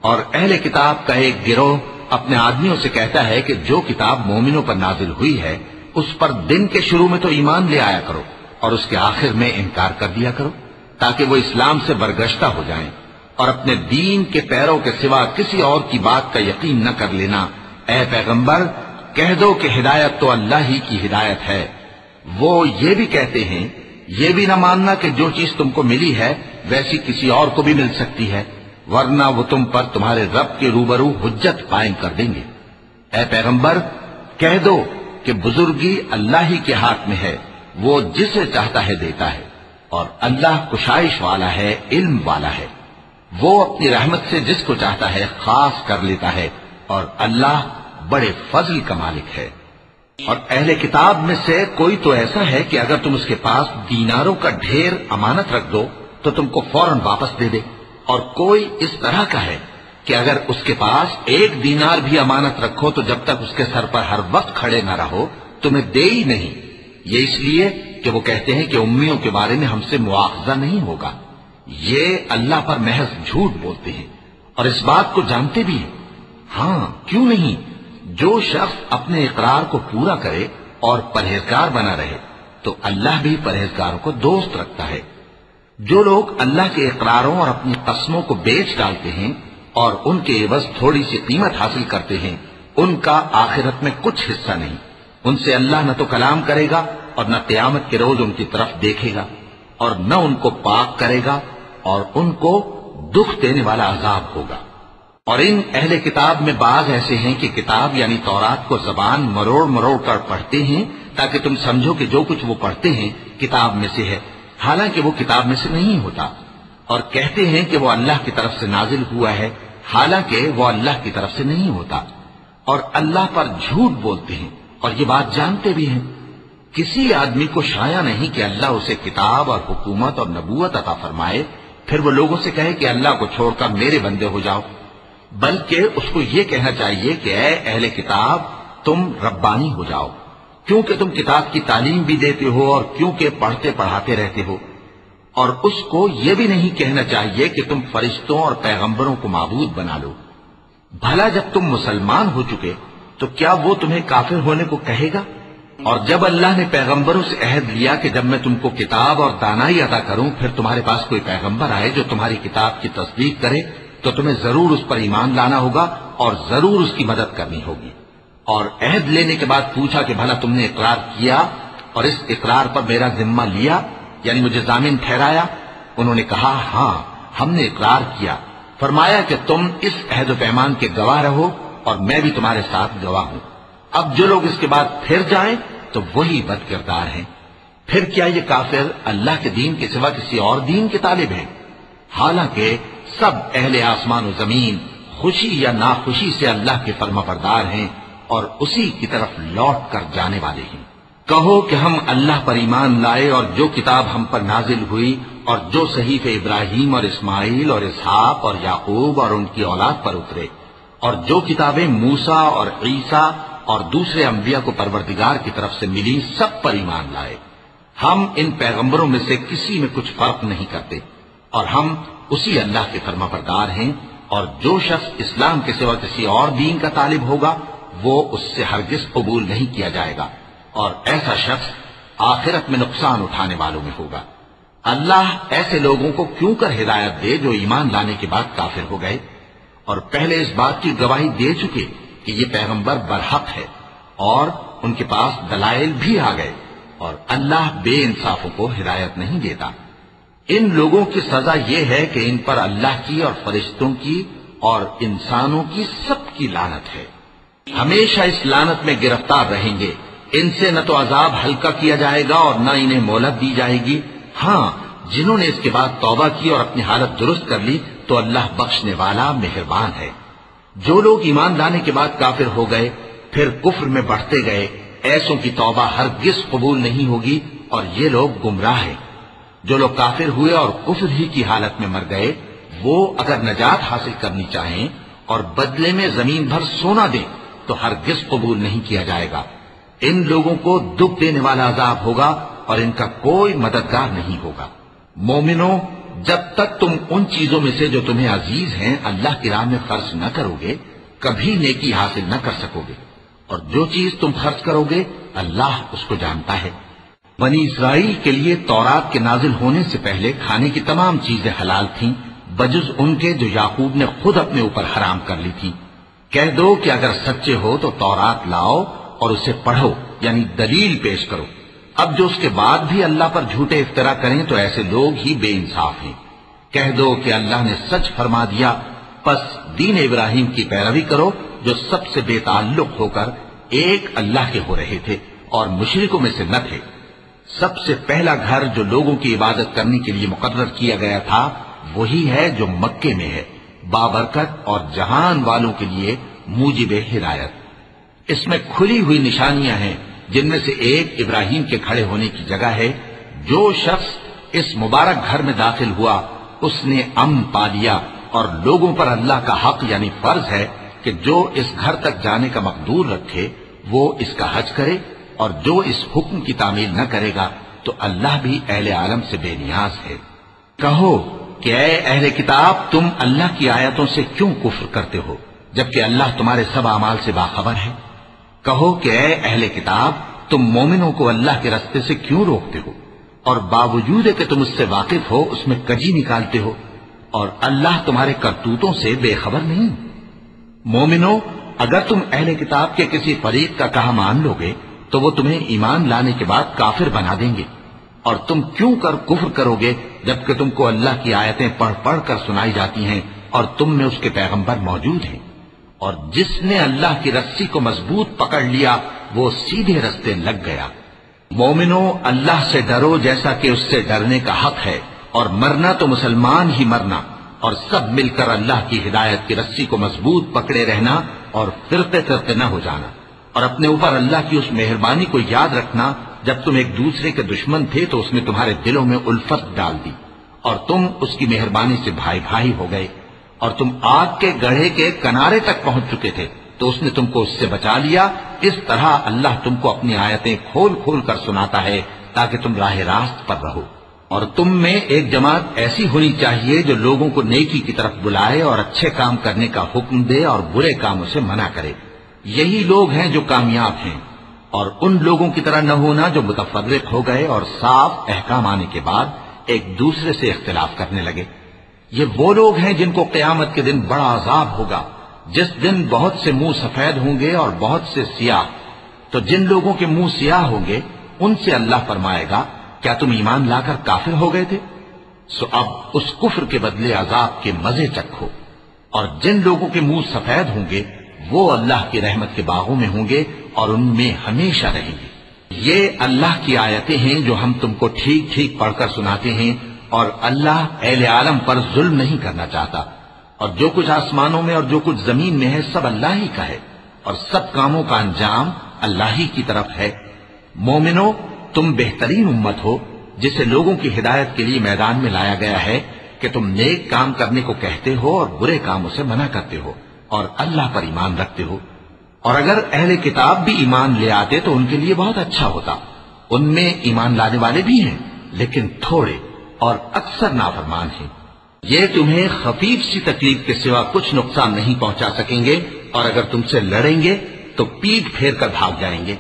اور اہل کتاب کا ایک گروہ اپنے آدمیوں سے کہتا ہے کہ جو کتاب مومنوں پر نازل ہوئی ہے اس پر دن کے شروع میں تو ایمان لے آیا کرو اور اس کے آخر میں انکار کر دیا کرو، تاکہ وہ اسلام سے برگشتہ ہو جائیں، اور اپنے دین کے پیروں کے سوا کسی اور کی بات کا یقین نہ کر لینا۔ اے پیغمبر، کہہ دو کہ ہدایت تو اللہ ہی کی ہدایت ہے۔ وہ یہ بھی کہتے ہیں، یہ بھی نہ ماننا کہ جو چیز تم کو ملی ہے ویسی کسی اور کو بھی مل سکتی ہے، ورنہ وہ تم پر تمہارے رب کے روبرو حجت قائم کر دیں گے۔ اے پیغمبر، کہہ دو کہ بزرگی اللہ ہی کے ہاتھ میں ہے، وہ جسے چاہتا ہے دیتا ہے، اور اللہ کشائش والا ہے، علم والا ہے۔ وہ اپنی رحمت سے جس کو چاہتا ہے خاص کر لیتا ہے، اور اللہ بڑے فضل کا مالک ہے۔ اور اہل کتاب میں سے کوئی تو ایسا ہے کہ اگر تم اس کے پاس دیناروں کا ڈھیر امانت رکھ دو تو تم کو فوراً واپس دے دے، اور کوئی اس طرح کا ہے کہ اگر اس کے پاس ایک دینار بھی امانت رکھو تو جب تک اس کے سر پر ہر وقت کھڑے نہ رہو تمہیں دے ہی نہیں۔ یہ اس لیے کہ وہ کہتے ہیں کہ امیوں کے بارے میں ہم سے مواخذہ نہیں ہوگا۔ یہ اللہ پر محض جھوٹ بولتے ہیں اور اس بات کو جانتے بھی ہیں۔ ہاں، کیوں نہیں؟ جو شخص اپنے اقرار کو پورا کرے اور پرہیزگار بنا رہے تو اللہ بھی پرہیزگاروں کو دوست رکھتا ہے۔ جو لوگ اللہ کے اقراروں اور اپنی قسموں کو بیچ ڈالتے ہیں اور ان کے عوض تھوڑی سی قیمت حاصل کرتے ہیں، ان کا آخرت میں کچھ حصہ نہیں۔ ان سے اللہ نہ تو کلام کرے گا اور نہ قیامت کے روز ان کی طرف دیکھے گا، اور نہ ان کو پاک کرے گا، اور ان کو دکھ دینے والا عذاب ہوگا۔ اور ان اہل کتاب میں بعض ایسے ہیں کہ کتاب یعنی تورات کو زبان مروڑ مروڑ کر پڑھتے ہیں تاکہ تم سمجھو کہ جو کچھ وہ پڑھتے ہیں کتاب میں سے ہے، حالانکہ وہ کتاب میں سے نہیں ہوتا، اور کہتے ہیں کہ وہ اللہ کی طرف سے نازل ہوا ہے، حالانکہ وہ اللہ کی طرف سے نہیں ہوتا، اور اللہ پر جھوٹ بولتے ہیں اور یہ بات جانتے بھی ہیں۔ کسی آدمی کو شایع نہیں کہ اللہ اسے کتاب اور حکومت اور نبوت عطا فرمائے پھر وہ لوگوں سے کہے کہ اللہ کو چھوڑ کر میرے بندے ہو جاؤ، بلکہ اس کو یہ کہنا چاہیے کہ اے اہل کتاب، تم ربانی ہو جاؤ، کیونکہ تم کتاب کی تعلیم بھی دیتے ہو اور کیونکہ پڑھتے پڑھاتے رہتے ہو۔ اور اس کو یہ بھی نہیں کہنا چاہیے کہ تم فرشتوں اور پیغمبروں کو معبود بنا لو۔ بھلا جب تم مسلمان ہو چکے تو کیا وہ تمہیں کافر ہونے کو کہے گا؟ اور جب اللہ نے پیغمبروں سے عہد لیا کہ جب میں تم کو کتاب اور دانائی عطا کروں پھر تمہارے پاس کوئی پیغمبر آئے جو تمہاری کتاب کی تصدیق کرے تو تمہیں ضرور اس پر ایمان لانا ہوگا اور ضرور اس کی مدد کرنی ہوگی۔ اور عہد لینے کے بعد پوچھا کہ بھلا تم نے اقرار کیا اور اس اقرار پر میرا ذمہ لیا، یعنی مجھے ضامن ٹھہرایا؟ انہوں نے کہا ہاں، ہم نے اقرار کیا۔ فرمایا کہ تم اس عہد و پیمان کے گواہ رہو اور میں بھی تمہارے ساتھ گواہ ہوں۔ اب جو لوگ اس کے بعد پھر جائیں تو وہی بد کردار ہیں۔ پھر کیا یہ کافر اللہ کے دین کے سوا کسی اور دین کے طالب ہیں؟ حالانکہ سب اہل آسمان و زمین خوشی یا ناخوشی سے اللہ کے فرما بردار ہیں اور اسی کی طرف لوٹ کر جانے والے ہیں۔ کہو کہ ہم اللہ پر ایمان لائے اور جو کتاب ہم پر نازل ہوئی اور جو صحیفے ابراہیم اور اسماعیل اور اسحاق اور یعقوب اور ان کی اولاد پر اترے اور جو کتابیں موسیٰ اور عیسیٰ اور دوسرے انبیاء کو پروردگار کی طرف سے ملی سب پر ایمان لائے۔ ہم ان پیغمبروں میں سے کسی میں کچھ فرق نہیں کرتے اور ہم اسی اللہ کے فرمانبردار ہیں، اور جو شخص اسلام کے سوا کسی اور دین کا طالب ہوگا وہ اس سے ہرگز قبول نہیں کیا جائے گا، اور ایسا شخص آخرت میں نقصان اٹھانے والوں میں ہوگا۔ اللہ ایسے لوگوں کو کیوں کر ہدایت دے جو ایمان لانے کے بعد کافر ہو گئے اور پہلے اس بات کی گواہی دے چکے کہ یہ پیغمبر برحق ہے اور ان کے پاس دلائل بھی آ گئے، اور اللہ بے انصافوں کو ہدایت نہیں دیتا۔ ان لوگوں کی سزا یہ ہے کہ ان پر اللہ کی اور فرشتوں کی اور انسانوں کی سب کی لعنت ہے، ہمیشہ اس لعنت میں گرفتار رہیں گے۔ ان سے نہ تو عذاب ہلکا کیا جائے گا اور نہ انہیں مہلت دی جائے گی۔ ہاں، جنہوں نے اس کے بعد توبہ کی اور اپنی حالت درست کر لی تو اللہ بخشنے والا مہربان ہے۔ جو لوگ ایمان لانے کے بعد کافر ہو گئے پھر کفر میں بڑھتے گئے، ایسوں کی توبہ ہرگز قبول نہیں ہوگی اور یہ لوگ گمراہ ہیں۔ جو لوگ کافر ہوئے اور کفر ہی کی حالت میں مر گئے، وہ اگر نجات حاصل کرنی چاہیں اور بدلے میں زمین بھر سونا دیں تو ہرگز قبول نہیں کیا جائے گا۔ ان لوگوں کو دکھ دینے والا عذاب ہوگا اور ان کا کوئی مددگار نہیں ہوگا۔ مومنوں، جب تک تم ان چیزوں میں سے جو تمہیں عزیز ہیں اللہ کی راہ میں خرچ نہ کرو گے کبھی نیکی حاصل نہ کر سکو گے، اور جو چیز تم خرچ کرو گے اللہ اس کو جانتا ہے۔ بنی اسرائیل کے لیے تورات کے نازل ہونے سے پہلے کھانے کی تمام چیزیں حلال تھیں بجز ان کے جو یعقوب نے خود اپنے اوپر حرام کر لی تھی۔ کہہ دو کہ اگر سچے ہو تو تورات لاؤ اور اسے پڑھو، یعنی دلیل پیش کرو۔ اب جو اس کے بعد بھی اللہ پر جھوٹے افطرا کریں تو ایسے لوگ ہی بے انصاف ہیں۔ کہہ دو کہ اللہ نے سچ فرما دیا، پس دین ابراہیم کی پیروی کرو جو سب سے بے تعلق ہو کر ایک اللہ کے ہو رہے تھے اور مشرکوں میں سے نہ تھے۔ سب سے پہلا گھر جو لوگوں کی عبادت کرنے کے لیے مقرر کیا گیا تھا وہی ہے جو مکے میں ہے، بابرکت اور جہان والوں کے لیے موجب ہدایت۔ اس میں کھلی ہوئی نشانیاں ہیں جن میں سے ایک ابراہیم کے کھڑے ہونے کی جگہ ہے۔ جو شخص اس مبارک گھر میں داخل ہوا اس نے امن پا لیا، اور لوگوں پر اللہ کا حق یعنی فرض ہے کہ جو اس گھر تک جانے کا مقدور رکھے وہ اس کا حج کرے، اور جو اس حکم کی تعمیل نہ کرے گا تو اللہ بھی اہل عالم سے بے نیاز ہے۔ کہو کہ اے اہل کتاب، تم اللہ کی آیتوں سے کیوں کفر کرتے ہو جبکہ اللہ تمہارے سب اعمال سے باخبر ہے؟ کہو کہ اے اہل کتاب، تم مومنوں کو اللہ کے راستے سے کیوں روکتے ہو اور باوجود کہ تم اس سے واقف ہو اس میں کجی نکالتے ہو، اور اللہ تمہارے کرتوتوں سے بے خبر نہیں؟ مومنوں، اگر تم اہل کتاب کے کسی فریق کا کہا مان لو گے تو وہ تمہیں ایمان لانے کے بعد کافر بنا دیں گے، اور تم کیوں کر کفر کرو گے جبکہ تم کو اللہ کی آیتیں پڑھ پڑھ کر سنائی جاتی ہیں اور تم میں اس کے پیغمبر موجود ہیں۔ اور جس نے اللہ کی رسی کو مضبوط پکڑ لیا وہ سیدھے رستے لگ گیا۔ مومنوں، اللہ سے ڈرو جیسا کہ اس سے ڈرنے کا حق ہے، اور مرنا تو مسلمان ہی مرنا، اور سب مل کر اللہ کی ہدایت کی رسی کو مضبوط پکڑے رہنا اور فرقے فرقے نہ ہو جانا، اور اپنے اوپر اللہ کی اس مہربانی کو یاد رکھنا جب تم ایک دوسرے کے دشمن تھے تو اس نے تمہارے دلوں میں الفت ڈال دی اور تم اس کی مہربانی سے بھائی بھائی ہو گئے، اور تم آگ کے گڑھے کے کنارے تک پہنچ چکے تھے تو اس نے تم کو اس سے بچا لیا۔ اس طرح اللہ تم کو اپنی آیتیں کھول کھول کر سناتا ہے تاکہ تم راہ راست پر رہو۔ اور تم میں ایک جماعت ایسی ہونی چاہیے جو لوگوں کو نیکی کی طرف بلائے اور اچھے کام کرنے کا حکم دے اور برے کاموں سے منع کرے۔ یہی لوگ ہیں جو کامیاب ہیں، اور ان لوگوں کی طرح نہ ہونا جو متفرق ہو گئے اور صاف احکام آنے کے بعد ایک دوسرے سے اختلاف کرنے لگے۔ یہ وہ لوگ ہیں جن کو قیامت کے دن بڑا عذاب ہوگا، جس دن بہت سے منہ سفید ہوں گے اور بہت سے سیاہ۔ تو جن لوگوں کے منہ سیاہ ہوں گے ان سے اللہ فرمائے گا، کیا تم ایمان لا کر کافر ہو گئے تھے؟ سو اب اس کفر کے بدلے عذاب کے مزے چکھو۔ اور جن لوگوں کے منہ سفید ہوں گے وہ اللہ کی رحمت کے باغوں میں ہوں گے اور ان میں ہمیشہ رہیں گے۔ یہ اللہ کی آیتیں ہیں جو ہم تم کو ٹھیک ٹھیک پڑھ کر سناتے ہیں، اور اللہ اہل عالم پر ظلم نہیں کرنا چاہتا، اور جو کچھ آسمانوں میں اور جو کچھ زمین میں ہے سب اللہ ہی کا ہے، اور سب کاموں کا انجام اللہ ہی کی طرف ہے۔ مومنو، تم بہترین امت ہو جسے لوگوں کی ہدایت کے لیے میدان میں لایا گیا ہے کہ تم نیک کام کرنے کو کہتے ہو اور برے کاموں سے منع کرتے ہو اور اللہ پر ایمان رکھتے ہو۔ اور اگر اہل کتاب بھی ایمان لے آتے تو ان کے لیے بہت اچھا ہوتا، ان میں ایمان لانے والے بھی ہیں لیکن تھوڑے اور اکثر نافرمان ہیں۔ یہ تمہیں خفیف سی تکلیف کے سوا کچھ نقصان نہیں پہنچا سکیں گے، اور اگر تم سے لڑیں گے تو پیٹ پھیر کر بھاگ جائیں گے،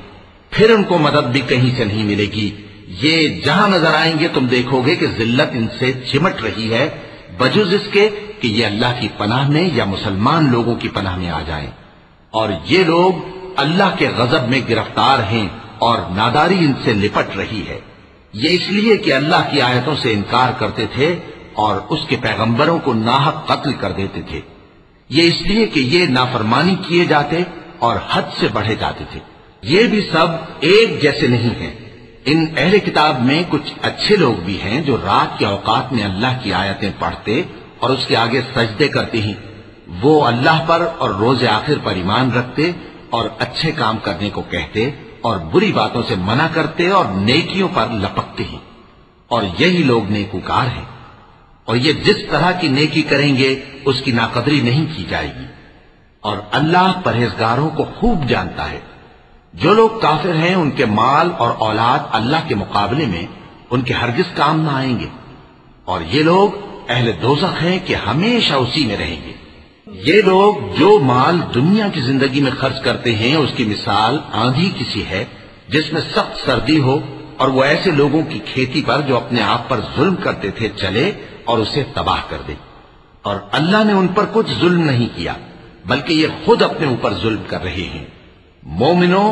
پھر ان کو مدد بھی کہیں سے نہیں ملے گی۔ یہ جہاں نظر آئیں گے تم دیکھو گے کہ ذلت ان سے چمٹ رہی ہے، بجز اس کے کہ یہ اللہ کی پناہ میں یا مسلمان لوگوں کی پناہ میں آ جائیں۔ اور یہ لوگ اللہ کے غضب میں گرفتار ہیں اور ناداری ان سے لپٹ رہی ہے۔ یہ اس لیے کہ اللہ کی آیتوں سے انکار کرتے تھے اور اس کے پیغمبروں کو ناحق قتل کر دیتے تھے۔ یہ اس لیے کہ یہ نافرمانی کیے جاتے اور حد سے بڑھے جاتے تھے۔ یہ بھی سب ایک جیسے نہیں ہیں۔ ان اہل کتاب میں کچھ اچھے لوگ بھی ہیں جو رات کے اوقات میں اللہ کی آیتیں پڑھتے اور اس کے آگے سجدے کرتے ہیں۔ وہ اللہ پر اور روز آخر پر ایمان رکھتے اور اچھے کام کرنے کو کہتے اور بری باتوں سے منع کرتے اور نیکیوں پر لپکتے ہیں، اور یہی لوگ نیکوکار ہیں۔ اور یہ جس طرح کی نیکی کریں گے اس کی ناقدری نہیں کی جائے گی، اور اللہ پرہیزگاروں کو خوب جانتا ہے۔ جو لوگ کافر ہیں ان کے مال اور اولاد اللہ کے مقابلے میں ان کے ہرگز کام نہ آئیں گے، اور یہ لوگ اہل دوزخ ہیں کہ ہمیشہ اسی میں رہیں گے۔ یہ لوگ جو مال دنیا کی زندگی میں خرچ کرتے ہیں اس کی مثال آندھی کسی ہے جس میں سخت سردی ہو اور وہ ایسے لوگوں کی کھیتی پر جو اپنے آپ پر ظلم کرتے تھے چلے اور اسے تباہ کر دے۔ اور اللہ نے ان پر کچھ ظلم نہیں کیا بلکہ یہ خود اپنے اوپر ظلم کر رہے ہیں۔ مومنو،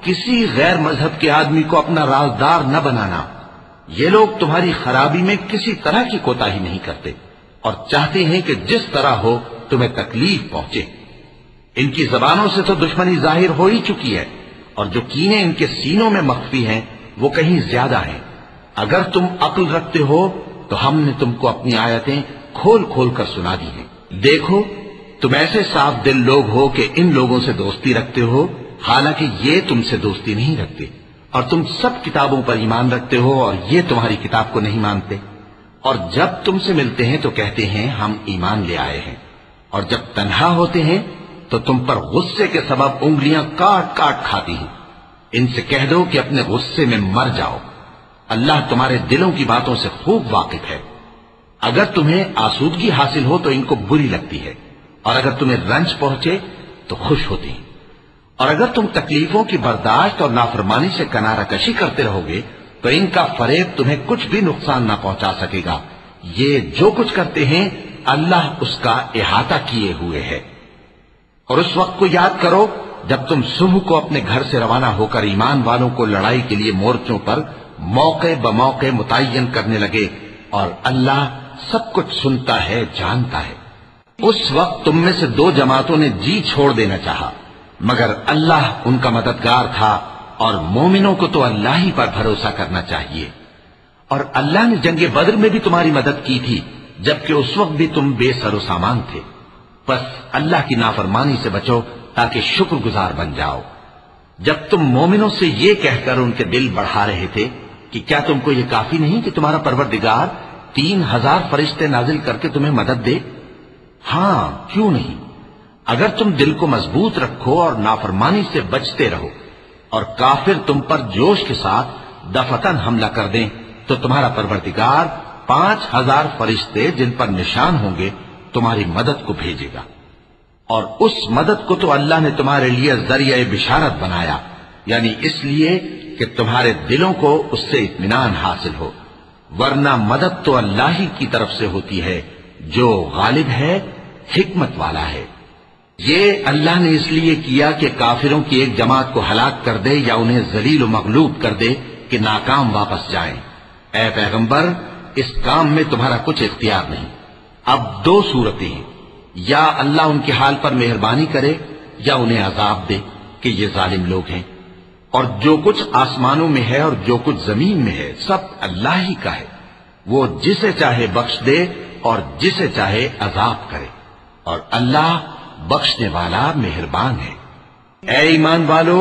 کسی غیر مذہب کے آدمی کو اپنا رازدار نہ بنانا۔ یہ لوگ تمہاری خرابی میں کسی طرح کی کوتاہی نہیں کرتے اور چاہتے ہیں کہ جس طرح ہو تمہیں تکلیف پہنچے۔ ان کی زبانوں سے تو دشمنی ظاہر ہو ہی چکی ہے، اور جو کینے ان کے سینوں میں مخفی ہیں وہ کہیں زیادہ ہیں۔ اگر تم عقل رکھتے ہو تو ہم نے تم کو اپنی آیتیں کھول کھول کر سنا دی ہیں۔ دیکھو، تم ایسے صاف دل لوگ ہو کہ ان لوگوں سے دوستی رکھتے ہو حالانکہ یہ تم سے دوستی نہیں رکھتے، اور تم سب کتابوں پر ایمان رکھتے ہو اور یہ تمہاری کتاب کو نہیں مانتے۔ اور جب تم سے ملتے ہیں تو کہتے ہیں ہم ایمان لے آئے ہیں، اور جب تنہا ہوتے ہیں تو تم پر غصے کے سبب انگلیاں کاٹ کاٹ کھاتی ہیں۔ ان سے کہہ دو کہ اپنے غصے میں مر جاؤ، اللہ تمہارے دلوں کی باتوں سے خوب واقف ہے۔ اگر تمہیں آسودگی حاصل ہو تو ان کو بری لگتی ہے، اور اگر تمہیں رنج پہنچے تو خوش ہوتی ہیں۔ اور اگر تم تکلیفوں کی برداشت اور نافرمانی سے کنارہ کشی کرتے رہو گے تو ان کا فریب تمہیں کچھ بھی نقصان نہ پہنچا سکے گا۔ یہ جو کچھ کرتے ہیں اللہ اس کا احاطہ کیے ہوئے ہے۔ اور اس وقت کو یاد کرو جب تم صبح کو اپنے گھر سے روانہ ہو کر ایمان والوں کو لڑائی کے لیے مورچوں پر موقع بموقع متعین کرنے لگے، اور اللہ سب کچھ سنتا ہے، جانتا ہے۔ اس وقت تم میں سے دو جماعتوں نے جی چھوڑ دینا چاہا، مگر اللہ ان کا مددگار تھا، اور مومنوں کو تو اللہ ہی پر بھروسہ کرنا چاہیے۔ اور اللہ نے جنگ بدر میں بھی تمہاری مدد کی تھی جبکہ اس وقت بھی تم بے سر و سامان تھے۔ بس اللہ کی نافرمانی سے بچو تاکہ شکر گزار بن جاؤ۔ جب تم مومنوں سے یہ کہہ کر ان کے دل بڑھا رہے تھے کہ کیا تم کو یہ کافی نہیں کہ تمہارا پروردگار 3000 فرشتے نازل کر کے تمہیں مدد دے؟ ہاں، کیوں نہیں؟ اگر تم دل کو مضبوط رکھو اور نافرمانی سے بچتے رہو اور کافر تم پر جوش کے ساتھ دفتن حملہ کر دیں تو تمہارا پروردگار 5000 فرشتے جن پر نشان ہوں گے تمہاری مدد کو بھیجے گا۔ اور اس مدد کو تو اللہ نے تمہارے لیے ذریعہ بشارت بنایا، یعنی اس لیے کہ تمہارے دلوں کو اس سے اطمینان حاصل ہو، ورنہ مدد تو اللہ ہی کی طرف سے ہوتی ہے جو غالب ہے، حکمت والا ہے۔ یہ اللہ نے اس لیے کیا کہ کافروں کی ایک جماعت کو ہلاک کر دے یا انہیں ذلیل و مغلوب کر دے کہ ناکام واپس جائیں۔ اے پیغمبر، اس کام میں تمہارا کچھ اختیار نہیں۔ اب دو صورتیں ہیں، یا اللہ ان کے حال پر مہربانی کرے یا انہیں عذاب دے کہ یہ ظالم لوگ ہیں۔ اور جو کچھ آسمانوں میں ہے اور جو کچھ زمین میں ہے سب اللہ ہی کا ہے، وہ جسے چاہے بخش دے اور جسے چاہے عذاب کرے، اور اللہ بخشنے والا مہربان ہے۔ اے ایمان والو،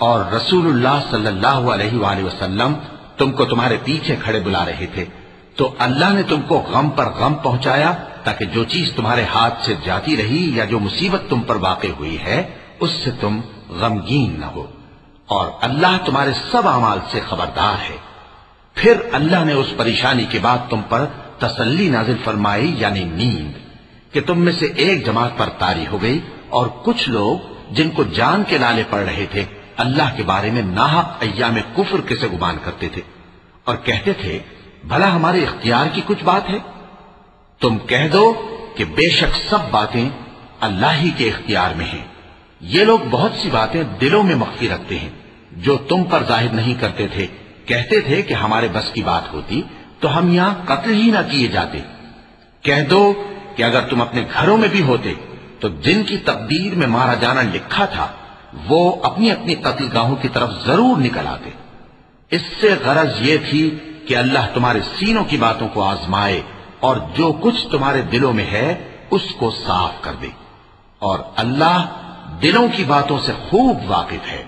اور رسول اللہ صلی اللہ علیہ وآلہ وسلم تم کو تمہارے پیچھے کھڑے بلا رہے تھے، تو اللہ نے تم کو غم پر غم پہنچایا تاکہ جو چیز تمہارے ہاتھ سے جاتی رہی یا جو مصیبت تم پر واقع ہوئی ہے اس سے تم غمگین نہ ہو، اور اللہ تمہارے سب اعمال سے خبردار ہے۔ پھر اللہ نے اس پریشانی کے بعد تم پر تسلی نازل فرمائی، یعنی نیند، کہ تم میں سے ایک جماعت پر طاری ہو گئی، اور کچھ لوگ جن کو جان کے لالے پڑ رہے تھے اللہ کے بارے میں ناحق ایام کفر کے سے گمان کرتے تھے اور کہتے تھے بھلا ہمارے اختیار کی کچھ بات ہے؟ تم کہہ دو کہ بے شک سب باتیں اللہ ہی کے اختیار میں ہیں۔ یہ لوگ بہت سی باتیں دلوں میں مخفی رکھتے ہیں جو تم پر ظاہر نہیں کرتے تھے، کہتے تھے کہ ہمارے بس کی بات ہوتی تو ہم یہاں قتل ہی نہ کیے جاتے۔ کہہ دو کہ اگر تم اپنے گھروں میں بھی ہوتے تو جن کی تقدیر میں مارا جانا لکھا تھا وہ اپنی اپنی قتل گاہوں کی طرف ضرور نکل آتے۔ اس سے غرض یہ تھی کہ اللہ تمہارے سینوں کی باتوں کو آزمائے اور جو کچھ تمہارے دلوں میں ہے اس کو صاف کر دے، اور اللہ دلوں کی باتوں سے خوب واقف ہے۔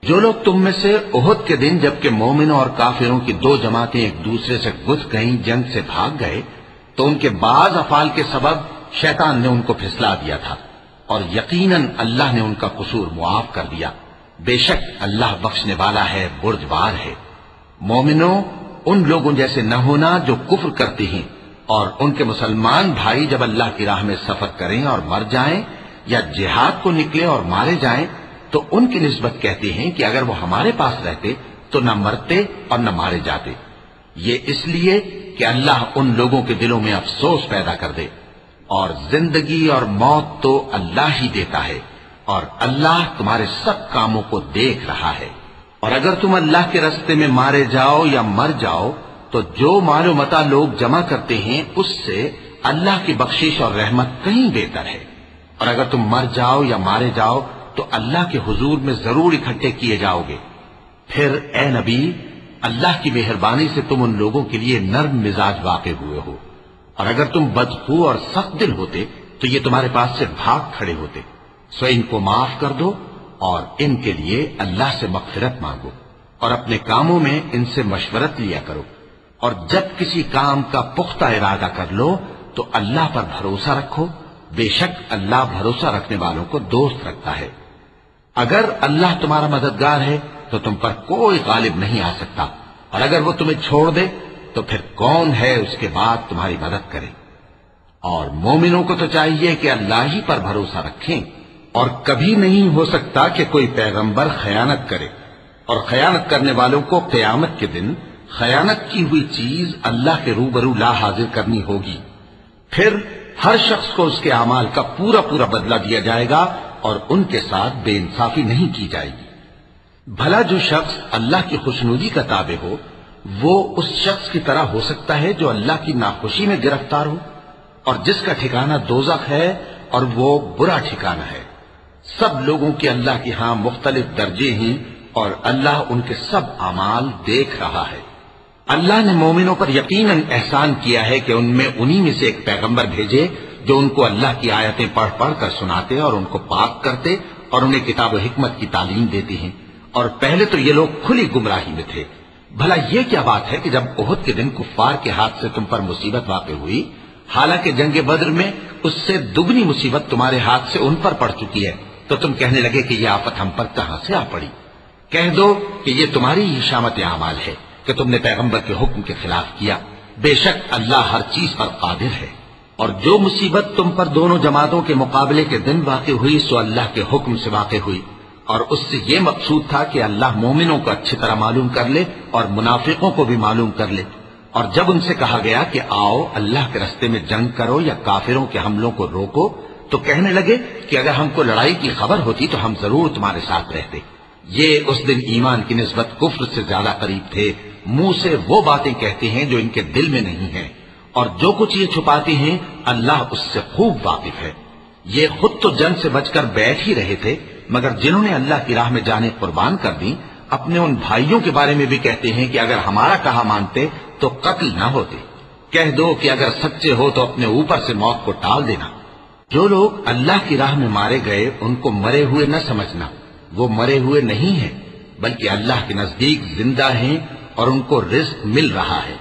جو لوگ تم میں سے احد کے دن جبکہ مومنوں اور کافروں کی دو جماعتیں ایک دوسرے سے گتھ گئیں جنگ سے بھاگ گئے تو ان کے بعض افعال کے سبب شیطان نے ان کو پھسلا دیا تھا، اور یقیناً اللہ نے ان کا قصور معاف کر دیا۔ بے شک اللہ بخشنے والا ہے، بردبار ہے۔ مومنوں، ان لوگوں جیسے نہ ہونا جو کفر کرتے ہیں، اور ان کے مسلمان بھائی جب اللہ کی راہ میں سفر کریں اور مر جائیں یا جہاد کو نکلے اور مارے جائیں تو ان کی نسبت کہتے ہیں کہ اگر وہ ہمارے پاس رہتے تو نہ مرتے اور نہ مارے جاتے، یہ اس لیے کہ اللہ ان لوگوں کے دلوں میں افسوس پیدا کر دے۔ اور زندگی اور موت تو اللہ ہی دیتا ہے، اور اللہ تمہارے سب کاموں کو دیکھ رہا ہے۔ اور اگر تم اللہ کے راستے میں مارے جاؤ یا مر جاؤ تو جو مال و متاع لوگ جمع کرتے ہیں اس سے اللہ کی بخشش اور رحمت کہیں بہتر ہے، اور اگر تم مر جاؤ یا مارے جاؤ تو اللہ کے حضور میں ضرور اکٹھے کیے جاؤ گے۔ پھر اے نبی، اللہ کی مہربانی سے تم ان لوگوں کے لیے نرم مزاج واقع ہوئے ہو، اور اگر تم بدخو اور سخت دل ہوتے تو یہ تمہارے پاس سے بھاگ کھڑے ہوتے، سو ان کو معاف کر دو اور ان کے لیے اللہ سے مغفرت مانگو، اور اپنے کاموں میں ان سے مشورت لیا کرو، اور جب کسی کام کا پختہ ارادہ کر لو تو اللہ پر بھروسہ رکھو، بے شک اللہ بھروسہ رکھنے والوں کو دوست رکھتا ہے۔ اگر اللہ تمہارا مددگار ہے تو تم پر کوئی غالب نہیں آ سکتا، اور اگر وہ تمہیں چھوڑ دے تو پھر کون ہے اس کے بعد تمہاری مدد کرے۔ اور مومنوں کو تو چاہیے کہ اللہ ہی پر بھروسہ رکھیں، اور کبھی نہیں ہو سکتا کہ کوئی پیغمبر خیانت کرے، اور خیانت کرنے والوں کو قیامت کے دن خیانت کی ہوئی چیز اللہ کے روبرو لا حاضر کرنی ہوگی، پھر ہر شخص کو اس کے اعمال کا پورا پورا بدلہ دیا جائے گا اور ان کے ساتھ بے انصافی نہیں کی جائے گی۔ بھلا جو شخص اللہ کی خوشنودی کا تابع ہو وہ اس شخص کی طرح ہو سکتا ہے جو اللہ کی ناخوشی میں گرفتار ہو، اور جس کا ٹھکانہ دوزخ ہے اور وہ برا ٹھکانہ ہے۔ سب لوگوں کے اللہ کے ہاں مختلف درجے ہیں اور اللہ ان کے سب اعمال دیکھ رہا ہے۔ اللہ نے مومنوں پر یقیناً احسان کیا ہے کہ ان میں انہی میں سے ایک پیغمبر بھیجے جو ان کو اللہ کی آیتیں پڑھ پڑھ کر سناتے اور ان کو پاک کرتے اور انہیں کتاب و حکمت کی تعلیم دیتے ہیں، اور پہلے تو یہ لوگ کھلی گمراہی میں تھے۔ بھلا یہ کیا بات ہے کہ جب احد کے دن کفار کے ہاتھ سے تم پر مصیبت واقع ہوئی، حالانکہ جنگ بدر میں اس سے دگنی مصیبت تمہارے ہاتھ سے ان پر پڑ چکی ہے، تو تم کہنے لگے کہ یہ آفت ہم پر کہاں سے آ پڑی؟ کہہ دو کہ یہ تمہاری ہی شامت اعمال ہے کہ تم نے پیغمبر کے حکم کے خلاف کیا، بے شک اللہ ہر چیز پر قادر ہے۔ اور جو مصیبت تم پر دونوں جماعتوں کے مقابلے کے دن واقع ہوئی سو اللہ کے حکم سے واقع ہوئی، اور اس سے یہ مقصود تھا کہ اللہ مومنوں کو اچھی طرح معلوم کر لے اور منافقوں کو بھی معلوم کر لے۔ اور جب ان سے کہا گیا کہ آؤ اللہ کے راستے میں جنگ کرو یا کافروں کے حملوں کو روکو تو کہنے لگے کہ اگر ہم کو لڑائی کی خبر ہوتی تو ہم ضرور تمہارے ساتھ رہتے۔ یہ اس دن ایمان کی نسبت کفر سے زیادہ قریب تھے، منہ سے وہ باتیں کہتے ہیں جو ان کے دل میں نہیں ہیں، اور جو کچھ یہ چھپاتے ہیں اللہ اس سے خوب واقف ہے۔ یہ خود تو جنگ سے بچ کر بیٹھ ہی رہے تھے، مگر جنہوں نے اللہ کی راہ میں جانیں قربان کر دی اپنے ان بھائیوں کے بارے میں بھی کہتے ہیں کہ اگر ہمارا کہا مانتے تو قتل نہ ہوتے۔ کہہ دو کہ اگر سچے ہو تو اپنے اوپر سے موت کو ٹال دینا۔ جو لوگ اللہ کی راہ میں مارے گئے ان کو مرے ہوئے نہ سمجھنا، وہ مرے ہوئے نہیں ہیں بلکہ اللہ کے نزدیک زندہ ہیں اور ان کو رزق مل رہا ہے۔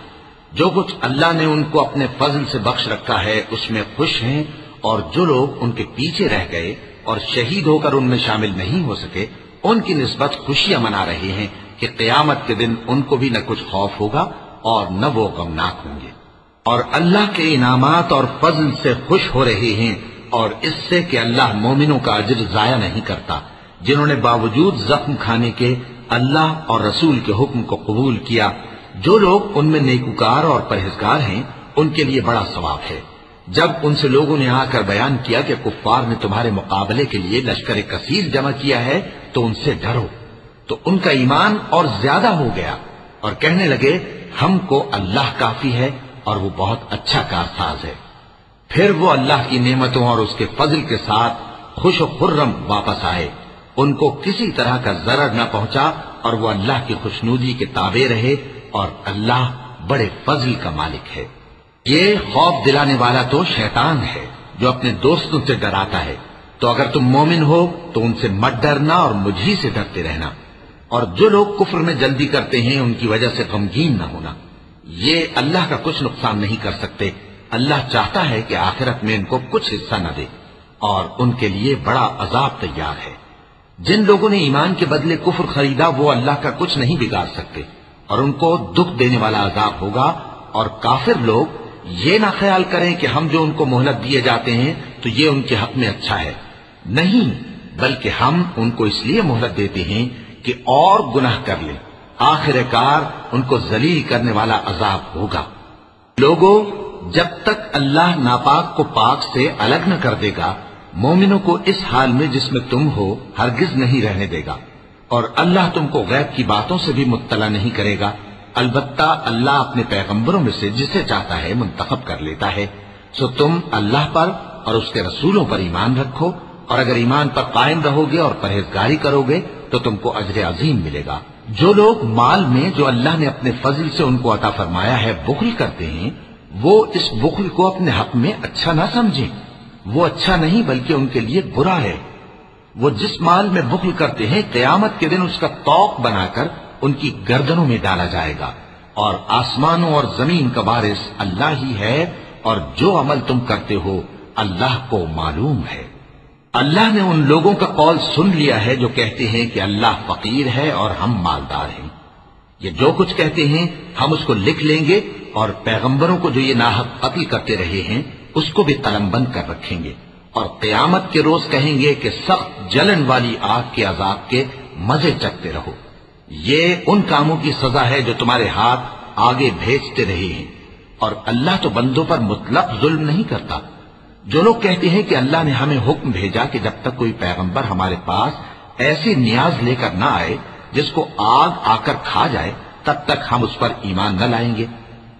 جو کچھ اللہ نے ان کو اپنے فضل سے بخش رکھا ہے اس میں خوش ہیں، اور جو لوگ ان کے پیچھے رہ گئے اور شہید ہو کر ان میں شامل نہیں ہو سکے ان کی نسبت خوشیاں منا رہے ہیں کہ قیامت کے دن ان کو بھی نہ کچھ خوف ہوگا اور نہ وہ غمناک ہوں گے، اور اللہ کے انعامات اور فضل سے خوش ہو رہے ہیں، اور اس سے کہ اللہ مومنوں کا اجر ضائع نہیں کرتا جنہوں نے باوجود زخم کھانے کے اللہ اور رسول کے حکم کو قبول کیا۔ جو لوگ ان میں نیکوکار اور پرہیزگار ہیں ان کے لیے بڑا ثواب ہے۔ جب ان سے لوگوں نے آ کر بیان کیا کہ کفار نے تمہارے مقابلے کے لیے لشکر کثیر جمع کیا ہے تو ان سے ڈرو، تو ان کا ایمان اور زیادہ ہو گیا اور کہنے لگے ہم کو اللہ کافی ہے اور وہ بہت اچھا کارساز ہے۔ پھر وہ اللہ کی نعمتوں اور اس کے فضل کے ساتھ خوش و خرم واپس آئے، ان کو کسی طرح کا ضرر نہ پہنچا اور وہ اللہ کی خوشنودی کے تابع رہے، اور اللہ بڑے فضل کا مالک ہے۔ یہ خوف دلانے والا تو شیطان ہے جو اپنے دوستوں سے ڈراتا ہے، تو اگر تم مومن ہو تو ان سے مت ڈرنا اور مجھی سے ڈرتے رہنا، اور جو لوگ کفر میں جلدی کرتے ہیں ان کی وجہ سے غمگین نہ ہونا، یہ اللہ کا کچھ نقصان نہیں کر سکتے۔ اللہ چاہتا ہے کہ آخرت میں ان کو کچھ حصہ نہ دے اور ان کے لیے بڑا عذاب تیار ہے۔ جن لوگوں نے ایمان کے بدلے کفر خریدا وہ اللہ کا کچھ نہیں بگاڑ سکتے، اور ان کو دکھ دینے والا عذاب ہوگا۔ اور کافر لوگ یہ نہ خیال کریں کہ ہم جو ان کو مہلت دیے جاتے ہیں تو یہ ان کے حق میں اچھا ہے، نہیں، بلکہ ہم ان کو اس لیے مہلت دیتے ہیں کہ اور گناہ کر لیں، آخر کار ان کو ذلیل کرنے والا عذاب ہوگا۔ لوگوں، جب تک اللہ ناپاک کو پاک سے الگ نہ کر دے گا مومنوں کو اس حال میں جس میں تم ہو ہرگز نہیں رہنے دے گا، اور اللہ تم کو غیب کی باتوں سے بھی مطلع نہیں کرے گا۔ البتہ اللہ اپنے پیغمبروں میں سے جسے چاہتا ہے منتخب کر لیتا ہے۔ سو تم اللہ پر اور اس کے رسولوں پر ایمان رکھو، اور اگر ایمان پر قائم رہو گے اور پرہیزگاری کرو گے تو تم کو اجر عظیم ملے گا۔ جو لوگ مال میں جو اللہ نے اپنے فضل سے ان کو عطا فرمایا ہے بخل کرتے ہیں، وہ اس بخل کو اپنے حق میں اچھا نہ سمجھیں، وہ اچھا نہیں بلکہ ان کے لیے برا ہے۔ وہ جس مال میں بخل کرتے ہیں قیامت کے دن اس کا طوق بنا کر ان کی گردنوں میں ڈالا جائے گا، اور آسمانوں اور زمین کا وارث اللہ ہی ہے، اور جو عمل تم کرتے ہو اللہ کو معلوم ہے۔ اللہ نے ان لوگوں کا قول سن لیا ہے جو کہتے ہیں کہ اللہ فقیر ہے اور ہم مالدار ہیں۔ یہ جو کچھ کہتے ہیں ہم اس کو لکھ لیں گے، اور پیغمبروں کو جو یہ ناحق قتل کرتے رہے ہیں اس کو بھی قلم بند کر رکھیں گے، اور قیامت کے روز کہیں گے کہ سخت جلن والی آگ کے عذاب کے مزے چکھتے رہو۔ یہ ان کاموں کی سزا ہے جو تمہارے ہاتھ آگے بھیجتے رہے ہیں، اور اللہ تو بندوں پر مطلق ظلم نہیں کرتا۔ جو لوگ کہتے ہیں کہ اللہ نے ہمیں حکم بھیجا کہ جب تک کوئی پیغمبر ہمارے پاس ایسی نیاز لے کر نہ آئے جس کو آگ آ کر کھا جائے تب تک ہم اس پر ایمان نہ لائیں گے،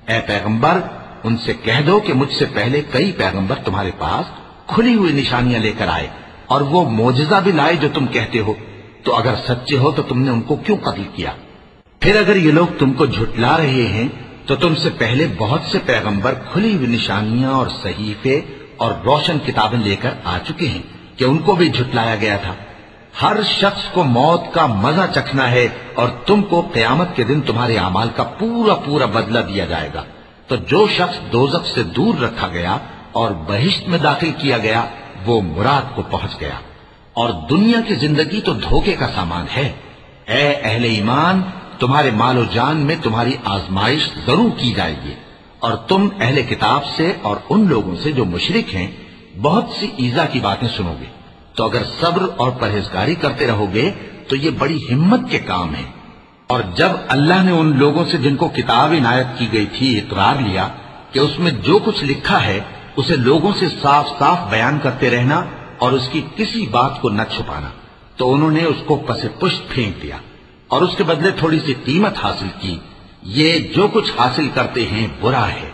اے پیغمبر ان سے کہہ دو کہ مجھ سے پہلے کئی پیغمبر تمہارے پاس کھلی ہوئی نشانیاں لے کر آئے اور وہ معجزہ بھی لائے جو تم کہتے ہو، تو اگر سچے ہو تو تم نے ان کو کیوں قتل کیا؟ پھر اگر یہ لوگ تم کو جھٹلا رہے ہیں تو تم سے پہلے بہت سے پیغمبر کھلی ہوئی نشانیاں اور صحیفے اور روشن کتابیں لے کر آ چکے ہیں کہ ان کو بھی جھٹلایا گیا تھا۔ ہر شخص کو موت کا مزہ چکھنا ہے، اور تم کو قیامت کے دن تمہارے اعمال کا پورا پورا بدلہ دیا جائے گا۔ تو جو شخص دوزخ سے دور رکھا گیا اور بہشت میں داخل کیا گیا وہ مراد کو پہنچ گیا، اور دنیا کی زندگی تو دھوکے کا سامان ہے۔ اے اہل ایمان، تمہارے مال و جان میں تمہاری آزمائش ضرور کی جائے گی، اور تم اہل کتاب سے اور ان لوگوں سے جو مشرک ہیں بہت سی ایذا کی باتیں سنو گے، تو اگر صبر اور پرہیزگاری کرتے رہو گے تو یہ بڑی ہمت کے کام ہے۔ اور جب اللہ نے ان لوگوں سے جن کو کتاب عنایت کی گئی تھی اقرار لیا کہ اس میں جو کچھ لکھا ہے اسے لوگوں سے صاف صاف بیان کرتے رہنا اور اس کی کسی بات کو نہ چھپانا، تو انہوں نے اس کو پس پشت پھینک دیا اور اس کے بدلے تھوڑی سی قیمت حاصل کی۔ یہ جو کچھ حاصل کرتے ہیں برا ہے۔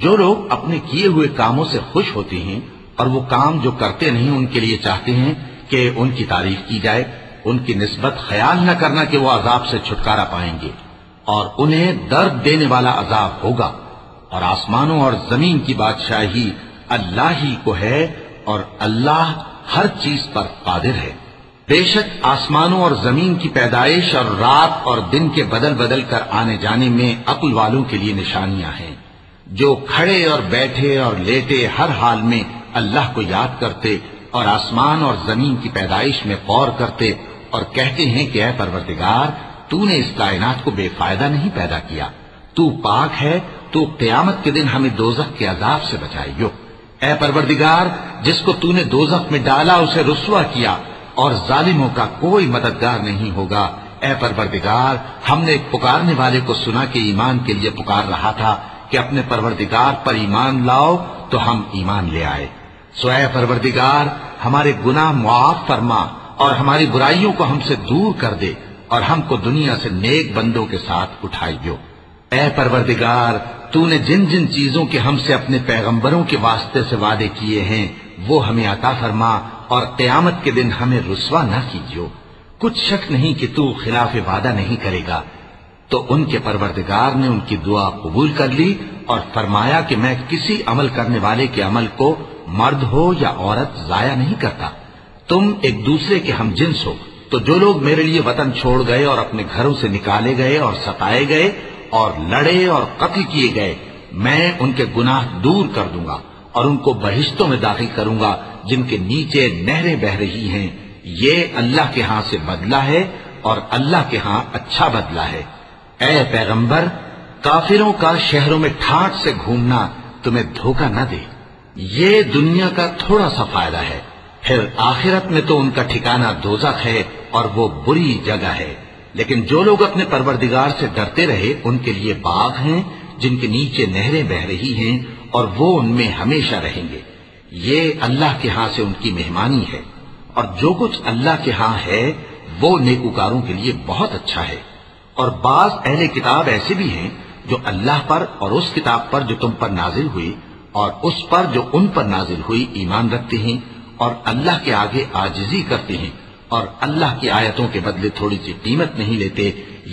جو لوگ اپنے کیے ہوئے کاموں سے خوش ہوتے ہیں اور وہ کام جو کرتے نہیں ان کے لیے چاہتے ہیں کہ ان کی تعریف کی جائے، ان کی نسبت خیال نہ کرنا کہ وہ عذاب سے چھٹکارا پائیں گے، اور انہیں درد دینے والا عذاب ہوگا۔ اور آسمانوں اور زمین کی بادشاہی اللہ ہی کو ہے، اور اللہ ہر چیز پر قادر ہے۔ بے شک آسمانوں اور زمین کی پیدائش اور رات اور دن کے بدل بدل کر آنے جانے میں عقل والوں کے لیے نشانیاں ہیں، جو کھڑے اور بیٹھے اور لیٹے ہر حال میں اللہ کو یاد کرتے اور آسمان اور زمین کی پیدائش میں غور کرتے اور کہتے ہیں کہ اے پروردگار، تو نے اس کائنات کو بے فائدہ نہیں پیدا کیا، تو پاک ہے، تو قیامت کے دن ہمیں دوزخ کے عذاب سے بچائیو۔ اے پروردگار، جس کو تو نے دوزخ میں ڈالا اسے رسوا کیا اور ظالموں کا کوئی مددگار نہیں ہوگا۔ اے پروردگار، ہم نے ایک پکارنے والے کو سنا کہ ایمان کے لیے پکار رہا تھا کہ اپنے پروردگار پر ایمان لاؤ، تو ہم ایمان لے آئے۔ سو اے پروردگار، ہمارے گناہ معاف فرما اور ہماری برائیوں کو ہم سے دور کر دے اور ہم کو دنیا سے نیک بندوں کے ساتھ اٹھائیو۔ اے پروردگار، تو نے جن جن چیزوں کے ہم سے اپنے پیغمبروں کے واسطے سے وعدے کیے ہیں وہ ہمیں عطا فرما اور قیامت کے دن ہمیں رسوا نہ کیجیو۔ کچھ شک نہیں کہ تو خلاف وعدہ نہیں کرے گا۔ تو ان کے پروردگار نے ان کی دعا قبول کر لی اور فرمایا کہ میں کسی عمل کرنے والے کے عمل کو مرد ہو یا عورت ضائع نہیں کرتا۔ تم ایک دوسرے کے ہم جنس ہو، تو جو لوگ میرے لیے وطن چھوڑ گئے اور اپنے گھروں سے نکالے گئے اور ستائے گئے اور لڑے اور قتل کیے گئے، میں ان کے گناہ دور کر دوں گا اور ان کو بہشتوں میں داخل کروں گا جن کے نیچے نہریں بہ رہی ہیں۔ یہ اللہ کے ہاں سے بدلہ ہے اور اللہ کے ہاں اچھا بدلہ ہے۔ اے پیغمبر، کافروں کا شہروں میں ٹھاٹ سے گھومنا تمہیں دھوکہ نہ دے، یہ دنیا کا تھوڑا سا فائدہ ہے، پھر آخرت میں تو ان کا ٹھکانہ دوزخ ہے اور وہ بری جگہ ہے۔ لیکن جو لوگ اپنے پروردگار سے ڈرتے رہے ان کے لیے باغ ہیں جن کے نیچے نہریں بہ رہی ہیں اور وہ ان میں ہمیشہ رہیں گے، یہ اللہ کے ہاں سے ان کی مہمانی ہے، اور جو کچھ اللہ کے ہاں ہے وہ نیکوکاروں کے لیے بہت اچھا ہے۔ اور بعض اہل کتاب ایسے بھی ہیں جو اللہ پر اور اس کتاب پر جو تم پر نازل ہوئی اور اس پر جو ان پر نازل ہوئی ایمان رکھتے ہیں اور اللہ کے آگے عاجزی کرتے ہیں اور اللہ کی آیتوں کے بدلے تھوڑی سی قیمت نہیں لیتے،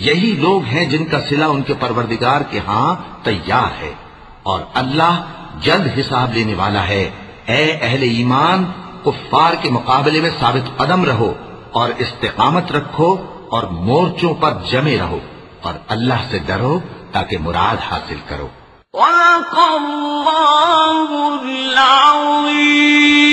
یہی لوگ ہیں جن کا صلہ ان کے پروردگار کے ہاں تیار ہے، اور اللہ جلد حساب لینے والا ہے۔ اے اہل ایمان، کفار کے مقابلے میں ثابت قدم رہو اور استقامت رکھو اور مورچوں پر جمے رہو اور اللہ سے ڈرو تاکہ مراد حاصل کرو۔ وَلَقَ اللَّهُ الْعَظِيمُ۔